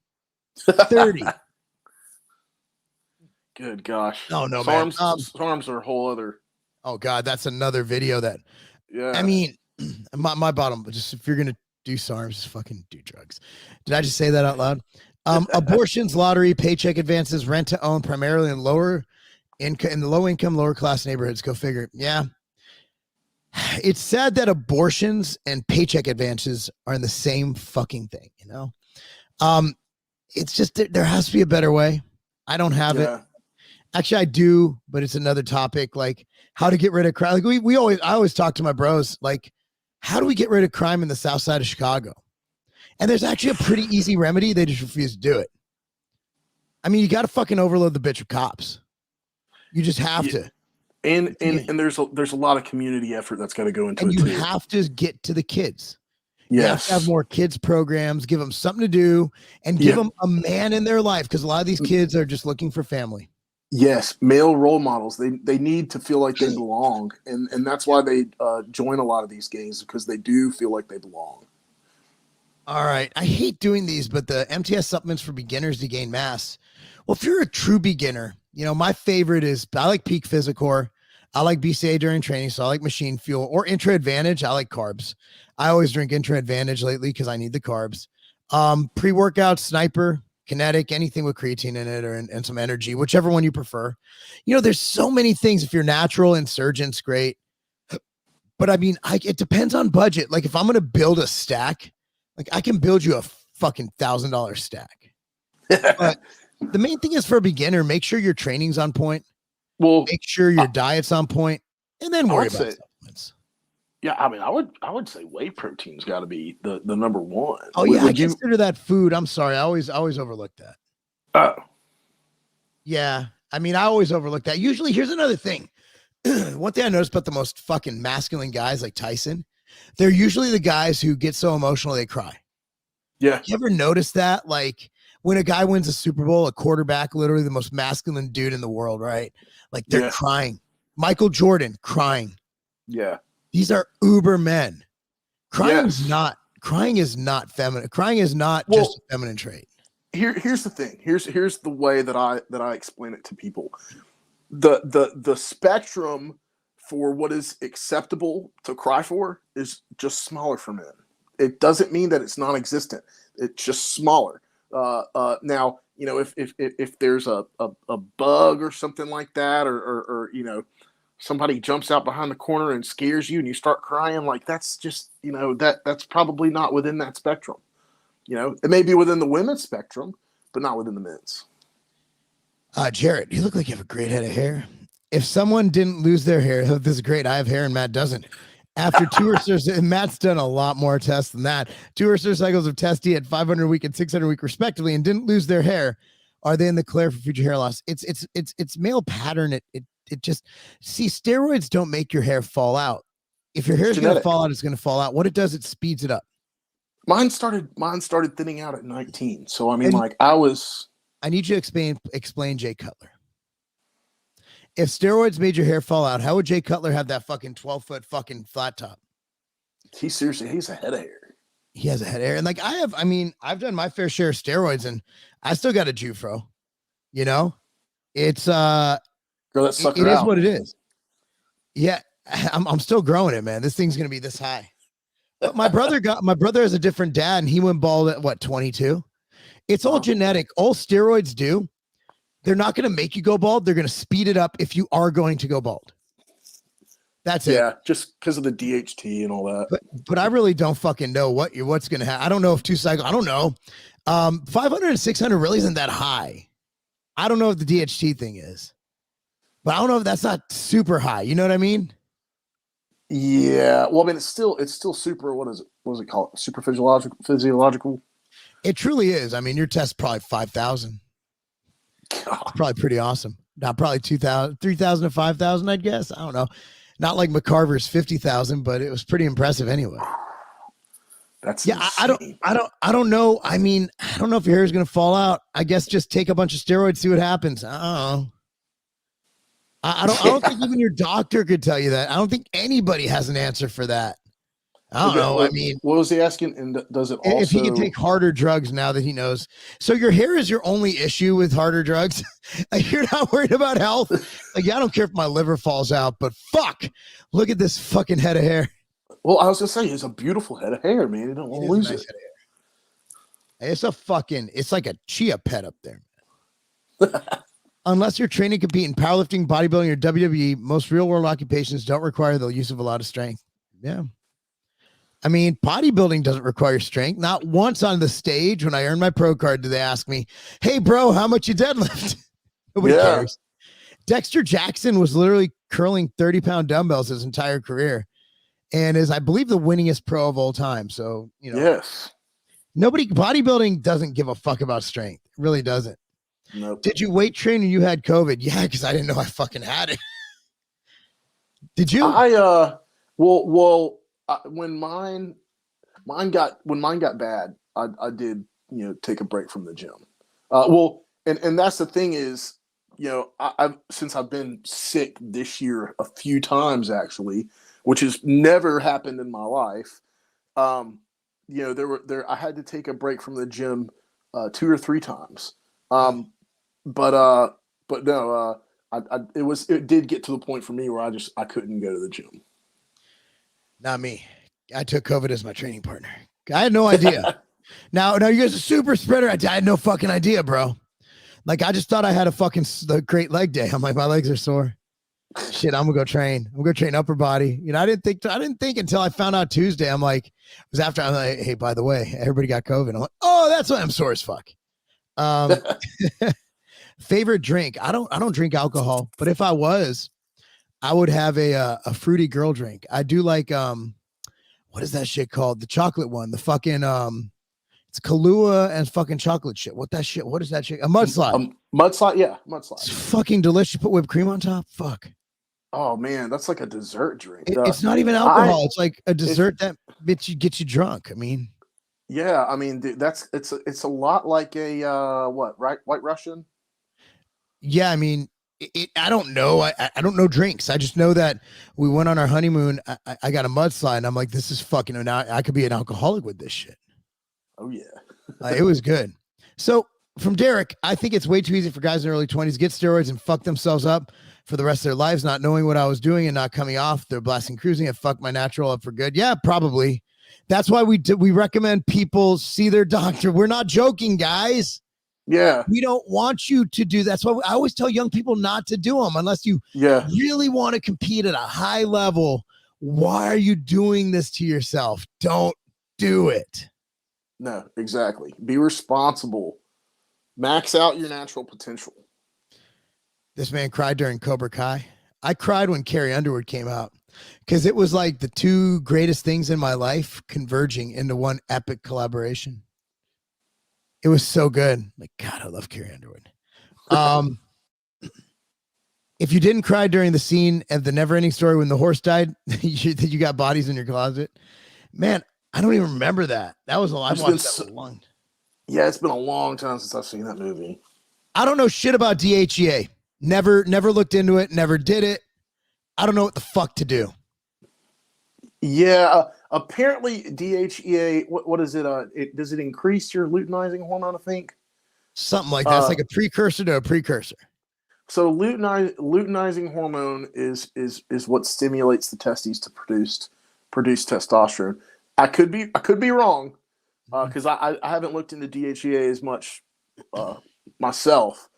30. Good gosh. Oh no, SARMs, man. SARMs are a whole other. Oh God, that's another video that. Yeah. I mean, my bottom. Just if you're gonna do SARMs, just fucking do drugs. Did I just say that out loud? Abortions, lottery, paycheck advances, rent to own, primarily in lower income, in the low income, lower class neighborhoods. Go figure. Yeah. It's sad that abortions and paycheck advances are in the same fucking thing. You know. It's just there has to be a better way. I don't have it. Actually, I do, but it's another topic, like how to get rid of crime. Like I always talk to my bros, like, how do we get rid of crime in the south side of Chicago? And there's actually a pretty easy remedy. They just refuse to do it. I mean, you got to fucking overload the bitch with cops. You just have to. And there's a lot of community effort that's got to go into and it you too. have to get to the kids. Yes. You have to have more kids programs, give them something to do, and give them a man in their life, because a lot of these kids are just looking for family. Yes, male role models. They need to feel like they belong, and that's why they join a lot of these gangs, because they do feel like they belong. All right, I hate doing these, but the MTS supplements for beginners to gain mass. Well, if you're a true beginner, you know, my favorite is, I like Peak Physicore. I like BCA during training, so I like Machine Fuel, or Intra Advantage. I like carbs. I always drink Intra Advantage lately because I need the carbs. Pre-workout, Sniper, Kinetic, anything with creatine in it, or and some energy, whichever one you prefer. You know, there's so many things. If you're natural, Insurgent's great. But I mean, it depends on budget. Like if I'm going to build a stack, like I can build you a fucking $1,000 stack. But the main thing is, for a beginner, make sure your training's on point. Well, make sure your diet's on point, and then worry about supplements. Yeah, I mean, I would say whey protein's got to be the number one. Oh yeah, I consider that food. I'm sorry, I always overlook that. Oh, yeah. I mean, I always overlook that. Usually, here's another thing. One thing I noticed about the most fucking masculine guys, like Tyson, they're usually the guys who get so emotional they cry. Yeah. You ever notice that? Like when a guy wins a Super Bowl, a quarterback, literally the most masculine dude in the world, right? Like they're crying. Michael Jordan crying. Yeah. These are uber men. Crying is not feminine. Crying is not just a feminine trait. Here's the thing. Here's the way that I explain it to people. The spectrum for what is acceptable to cry for is just smaller for men. It doesn't mean that it's non-existent. It's just smaller. Now, you know, if there's a bug or something like that, or you know, somebody jumps out behind the corner and scares you and you start crying, like that's just, you know, that's probably not within that spectrum. You know, it may be within the women's spectrum, but not within the men's. Jared, you look like you have a great head of hair. If someone didn't lose their hair, this is great. I have hair and Matt doesn't. After 2 or so, and Matt's done a lot more tests than that. 2 or so cycles of testing at 500 a week and 600 a week respectively, and didn't lose their hair. Are they in the clear for future hair loss? It's male pattern. It just, see, steroids don't make your hair fall out. If your hair is going to fall out, it's going to fall out. What it does, it speeds it up. Mine started thinning out at 19. So I mean, like I need you to explain Jay Cutler. If steroids made your hair fall out, how would Jay Cutler have that fucking 12-foot fucking flat top? He's a head of hair. He has a head of hair. And like I've done my fair share of steroids and I still got a Jufro. You know? It's girl, that sucker it out. Is what it is. Yeah, I'm still growing it, man. This thing's gonna be this high. But my brother has a different dad, and he went bald at what, 22? It's all genetic. All steroids do, they're not going to make you go bald. They're going to speed it up if you are going to go bald. That's it. Yeah, just because of the DHT and all that. But I really don't fucking know what's going to happen. I don't know if 2 cycles. I don't know. 500 and 600 really isn't that high. I don't know if the DHT thing is, but I don't know if that's not super high. You know what I mean? Yeah. Well, I mean, it's still super. What is it called? Super physiological. It truly is. I mean, your test's probably 5,000. Probably pretty awesome. Not probably 2,000, 3,000 to 5,000, I'd guess. I don't know. Not like McCarver's 50,000, but it was pretty impressive anyway. That's insane. I don't know. I mean, I don't know if your hair is going to fall out. I guess just take a bunch of steroids, see what happens. I don't know. I don't think even your doctor could tell you that. I don't think anybody has an answer for that. I don't know. I mean, what was he asking? And does it also, if he can take harder drugs now that he knows? So your hair is your only issue with harder drugs? Like, you're not worried about health? Like, I don't care if my liver falls out, but fuck, look at this fucking head of hair. Well, I was gonna say, it's a beautiful head of hair, man. You don't want to lose it. It's like a chia pet up there. Unless you're training, compete in powerlifting, bodybuilding, or WWE, most real world occupations don't require the use of a lot of strength. Yeah. I mean, bodybuilding doesn't require strength. Not once on the stage when I earned my pro card did they ask me, hey, bro, how much you deadlift? Nobody cares. Dexter Jackson was literally curling 30-pound dumbbells his entire career and is, I believe, the winningest pro of all time. So, you know, yes, bodybuilding doesn't give a fuck about strength. It really doesn't. Nope. Did you weight train when you had COVID? Yeah, because I didn't know I fucking had it. Did you? When mine got bad, I did, you know, take a break from the gym. And that's the thing is, you know, I've since I've been sick this year a few times actually, which has never happened in my life. You know, I had to take a break from the gym 2 or 3 times. But no, it did get to the point for me where I couldn't go to the gym. Not me. I took COVID as my training partner. I had no idea. now you guys are super spreader. I had no fucking idea, bro. Like, I just thought I had a great leg day. I'm like, my legs are sore. Shit, I'm gonna go train. I'm gonna train upper body. You know, I didn't think until I found out Tuesday. I'm like, I'm like, hey, by the way, everybody got COVID. I'm like, oh, that's why I'm sore as fuck. Favorite drink? I don't drink alcohol, but if I was, I would have a fruity girl drink. I do like what is that shit called? The chocolate one. The fucking it's Kahlua and fucking chocolate shit. What is that shit? A mudslide. Mudslide, yeah, mudslide. It's fucking delicious. Put whipped cream on top. Fuck. Oh man, that's like a dessert drink. It's not even alcohol. It's like a dessert that gets you drunk. I mean, yeah, I mean, dude, it's a lot like a White Russian. Yeah, I mean, I don't know. I don't know drinks. I just know that we went on our honeymoon. I got a mudslide, and I'm like, this is fucking. Now I could be an alcoholic with this shit. Oh yeah, it was good. So from Derek, I think it's way too easy for guys in their early 20s to get steroids and fuck themselves up for the rest of their lives, not knowing what I was doing and not coming off. They're blasting cruising and fuck my natural up for good. Yeah, probably. That's why we recommend people see their doctor. We're not joking, guys. Yeah. We don't want you to do that. That's why I always tell young people not to do them unless you really want to compete at a high level. Why are you doing this to yourself? Don't do it. No, exactly. Be responsible. Max out your natural potential. This man cried during Cobra Kai. I cried when Carrie Underwood came out because it was like the two greatest things in my life converging into one epic collaboration. It was so good. Like, God, I love Carrie Underwood. If you didn't cry during the scene of the Never-Ending Story when the horse died, you got bodies in your closet. Man, I don't even remember that. That was a lot. Yeah, it's been a long time since I've seen that movie. I don't know shit about DHEA. Never looked into it. Never did it. I don't know what the fuck to do. Yeah, apparently DHEA. What is it? Does it increase your luteinizing hormone? I think something like that. It's like a precursor to a precursor. So luteinizing hormone is what stimulates the testes to produce testosterone. I could be wrong because I haven't looked into DHEA as much myself.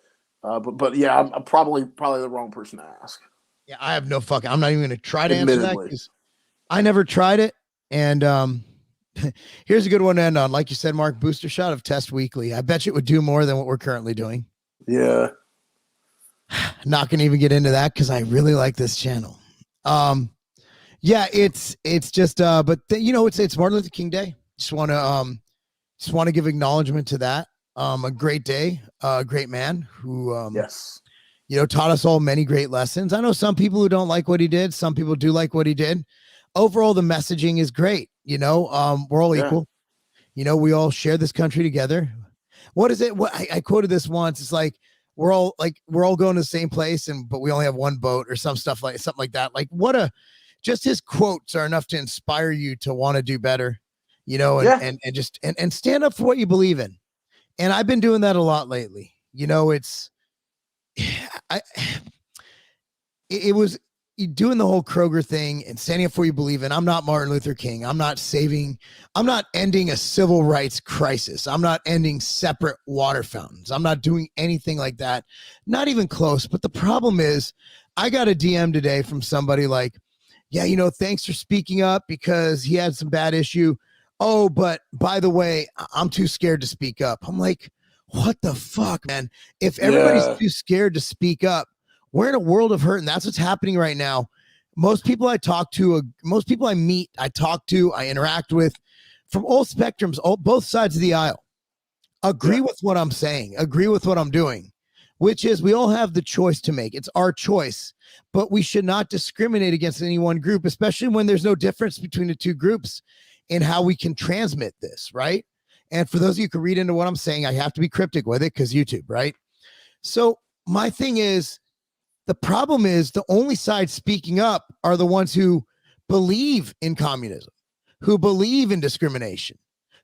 But yeah, I'm probably the wrong person to ask. Yeah, I have no fucking. I'm not even going to try to answer that because I never tried it. And here's a good one to end on. Like you said, Mark, booster shot of Test Weekly. I bet you it would do more than what we're currently doing. Yeah. Not going to even get into that because I really like this channel. Yeah, it's just but it's Martin Luther King Day. Just want to give acknowledgement to that. A great day, a great man who yes, taught us all many great lessons. I know some people who don't like what he did. Some people do like what he did. Overall, the messaging is great. We're all equal. We all share this country together. What is it? I quoted this once. It's like, we're all going to the same place, but we only have one boat or something like that. Like just his quotes are enough to inspire you to want to do better, and stand up for what you believe in. And I've been doing that a lot lately. It was doing the whole Kroger thing and standing up for what you believe in. I'm not Martin Luther King. I'm not ending a civil rights crisis. I'm not ending separate water fountains. I'm not doing anything like that. Not even close. But the problem is, I got a DM today from somebody like, yeah, thanks for speaking up because he had some bad issue. Oh, but by the way, I'm too scared to speak up. I'm like, what the fuck, man? If everybody's too scared to speak up, we're in a world of hurt, and that's what's happening right now. Most people I talk to, most people I meet, I talk to, I interact with from all spectrums, both sides of the aisle, agree with what I'm saying, agree with what I'm doing, which is we all have the choice to make. It's our choice, but we should not discriminate against any one group, especially when there's no difference between the two groups in how we can transmit this, right? And for those of you who can read into what I'm saying, I have to be cryptic with it because YouTube, right? So my thing is, the problem is the only side speaking up are the ones who believe in communism, who believe in discrimination,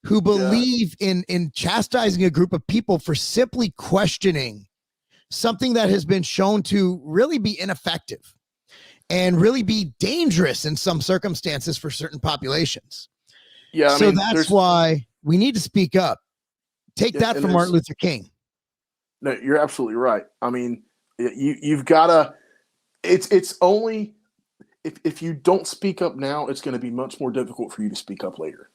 who believe in chastising a group of people for simply questioning something that has been shown to really be ineffective and really be dangerous in some circumstances for certain populations. Yeah, so that's why we need to speak up. Take that from Martin Luther King. No, you're absolutely right. I mean, you've got to. It's only if you don't speak up now, it's going to be much more difficult for you to speak up later.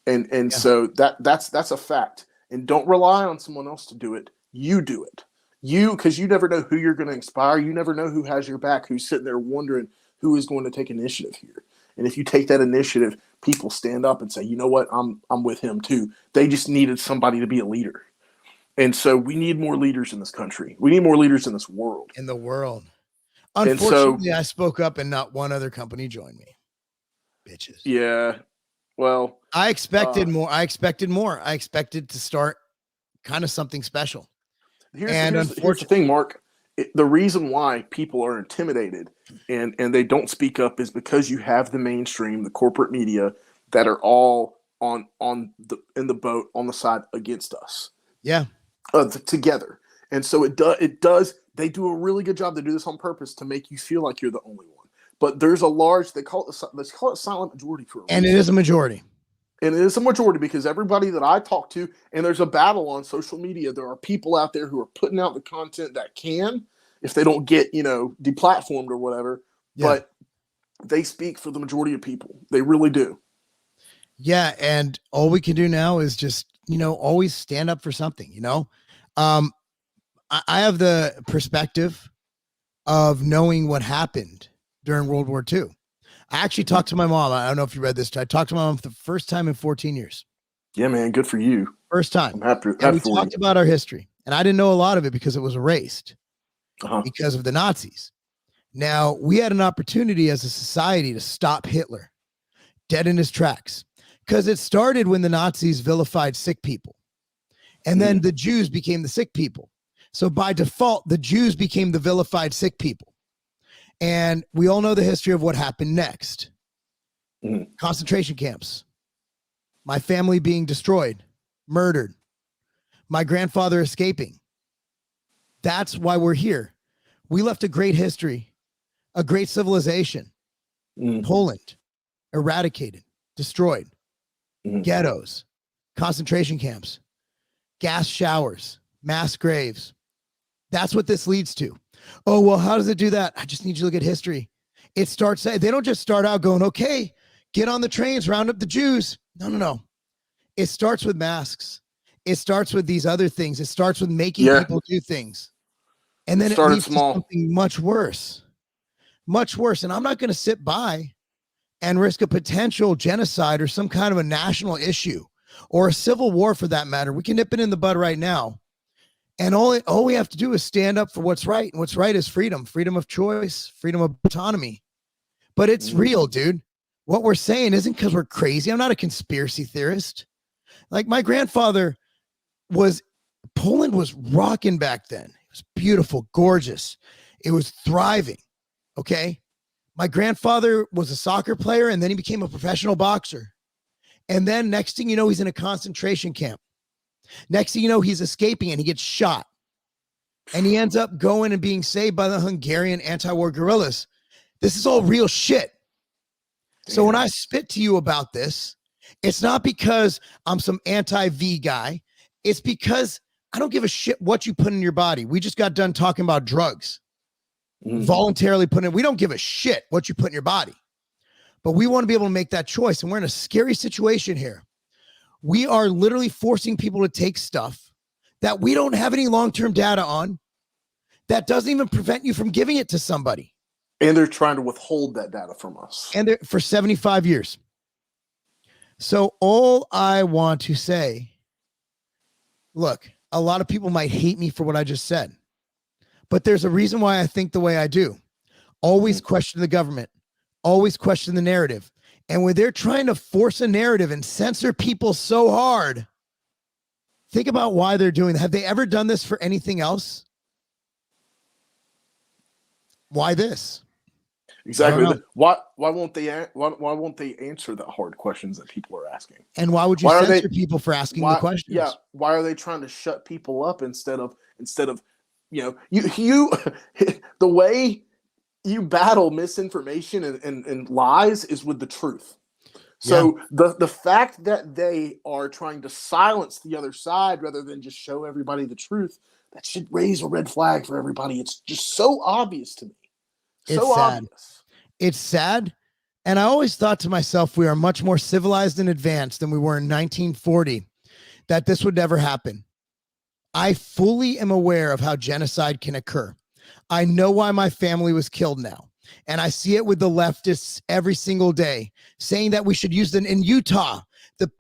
And so that's a fact. And don't rely on someone else to do it. You do it. Because you never know who you're going to inspire. You never know who has your back, who's sitting there wondering who is going to take initiative here. And if you take that initiative, people stand up and say, you know what, I'm with him too. They just needed somebody to be a leader. And so we need more leaders in this country. We need more leaders in this world. In the world. Unfortunately, I spoke up and not one other company joined me. Bitches. Yeah. Well, I expected more. I expected to start kind of something special. Here's the thing, Mark. The reason why people are intimidated and they don't speak up is because you have the mainstream, the corporate media that are all in the boat on the side against us. Yeah. Together. And so they do a really good job. They do this on purpose to make you feel like you're the only one. But there's they call it silent majority for a reason. And it is a majority. And it is a majority because everybody that I talk to, and there's a battle on social media, there are people out there who are putting out the content that can, if they don't get, deplatformed or whatever, but they speak for the majority of people. They really do. Yeah. And all we can do now is just, always stand up for something, I have the perspective of knowing what happened during World War II. I actually talked to my mom. I don't know if you read this. I talked to my mom for the first time in 14 years. Yeah, man. Good for you. First time. I'm happy we talked about our history. And I didn't know a lot of it because it was erased because of the Nazis. Now, we had an opportunity as a society to stop Hitler dead in his tracks because it started when the Nazis vilified sick people. And then the Jews became the sick people. So by default, the Jews became the vilified sick people. And we all know the history of what happened next. Concentration camps. My family being destroyed, murdered. My grandfather escaping. That's why we're here. We left a great history, a great civilization. Poland, eradicated, destroyed. Ghettos, concentration camps, gas showers, mass graves. That's what this leads to. Oh, well, how does it do that? I just need you to look at history. It starts, they don't just start out going, okay, get on the trains, round up the Jews. No. It starts with masks. It starts with these other things. It starts with making people do things. And then it leads to something much worse. Much worse. And I'm not going to sit by and risk a potential genocide or some kind of a national issue or a civil war for that matter. We can nip it in the bud right now. And all we have to do is stand up for what's right. And what's right is freedom of choice, freedom of autonomy. But it's real, dude. What we're saying isn't because we're crazy. I'm not a conspiracy theorist. Like my grandfather Poland was rocking back then. It was beautiful, gorgeous. It was thriving. Okay. My grandfather was a soccer player, and then he became a professional boxer. And then next thing you know, he's in a concentration camp. Next thing you know, he's escaping and he gets shot. And he ends up going and being saved by the Hungarian anti-war guerrillas. This is all real shit. So when I spit to you about this, it's not because I'm some anti-V guy. It's because I don't give a shit what you put in your body. We just got done talking about drugs. Voluntarily put in. We don't give a shit what you put in your body. But we want to be able to make that choice. And we're in a scary situation here. We are literally forcing people to take stuff that we don't have any long-term data on, that doesn't even prevent you from giving it to somebody. And they're trying to withhold that data from us. And they're for 75 years. So all I want to say, look, a lot of people might hate me for what I just said, but there's a reason why I think the way I do. Always question the government. Always question the narrative. And when they're trying to force a narrative and censor people so hard, think about why they're doing that. Have they ever done this for anything else? Why this? Exactly. Why won't they answer the hard questions that people are asking? And why would you censor people for asking the questions? Yeah. Why are they trying to shut people up instead of you the way you battle misinformation and lies is with the truth. So the fact that they are trying to silence the other side rather than just show everybody the truth, that should raise a red flag for everybody. It's just so obvious to me. So obvious. It's sad. And I always thought to myself, we are much more civilized and advanced than we were in 1940, that this would never happen. I fully am aware of how genocide can occur. I know why my family was killed now. And I see it with the leftists every single day saying that we should use them in Utah. The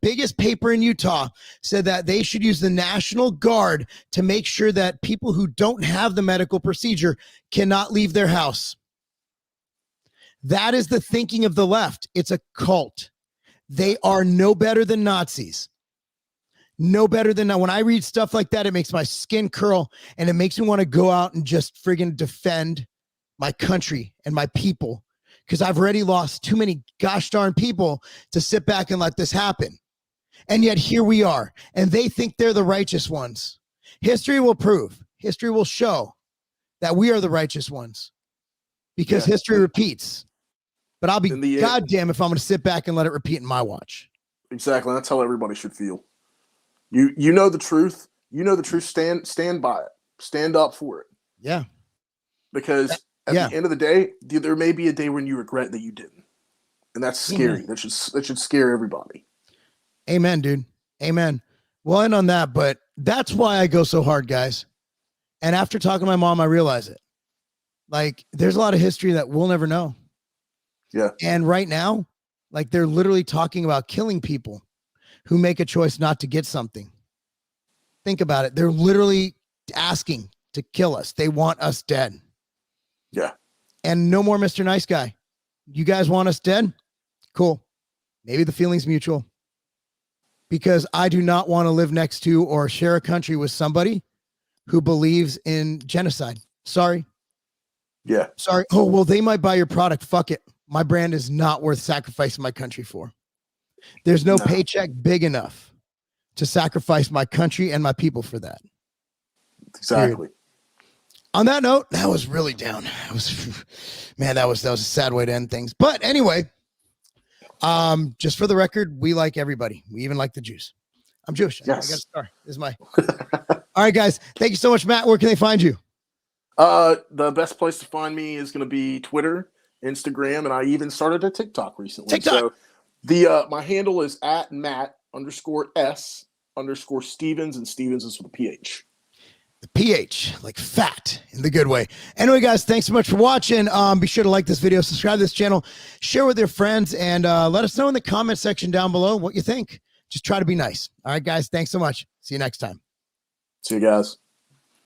biggest paper in Utah said that they should use the National Guard to make sure that people who don't have the medical procedure cannot leave their house. That is the thinking of the left. It's a cult. They are no better than Nazis. No better than that. When I read stuff like that, it makes my skin curl and it makes me want to go out and just friggin' defend my country and my people, because I've already lost too many gosh darn people to sit back and let this happen. And yet here we are, and they think they're the righteous ones. History will prove, history will show that we are the righteous ones, because history repeats. But I'll be goddamn if I'm going to sit back and let it repeat in my watch. Exactly. That's how everybody should feel. You know the truth. You know the truth. Stand by it. Stand up for it. Yeah. Because at the end of the day, there may be a day when you regret that you didn't. And that's scary. That should scare everybody. Amen, dude. Amen. We'll end on that, but that's why I go so hard, guys. And after talking to my mom, I realize it. Like, there's a lot of history that we'll never know. Yeah. And right now, like, they're literally talking about killing people who make a choice not to get something. Think about it. They're literally asking to kill us. They want us dead. Yeah. And no more Mr. Nice Guy. You guys want us dead? Cool. Maybe the feeling's mutual. Because I do not want to live next to or share a country with somebody who believes in genocide. Sorry. Yeah. Sorry. Oh, well, they might buy your product. Fuck it. My brand is not worth sacrificing my country for. There's no paycheck big enough to sacrifice my country and my people for that. Exactly. Period. On that note, that was really down. That was a sad way to end things. But anyway, just for the record, we like everybody. We even like the Jews. I'm Jewish. Yes. I got a star. This is my. All right, guys. Thank you so much, Matt. Where can they find you? The best place to find me is going to be Twitter, Instagram, and I even started a TikTok recently. TikTok. So my handle is @Matt_S_Stevens, and Stevens is with a PH. The PH, like fat in the good way. Anyway, guys, thanks so much for watching. Be sure to like this video, subscribe to this channel, share with your friends, and let us know in the comment section down below what you think. Just try to be nice. All right, guys, thanks so much. See you next time. See you guys.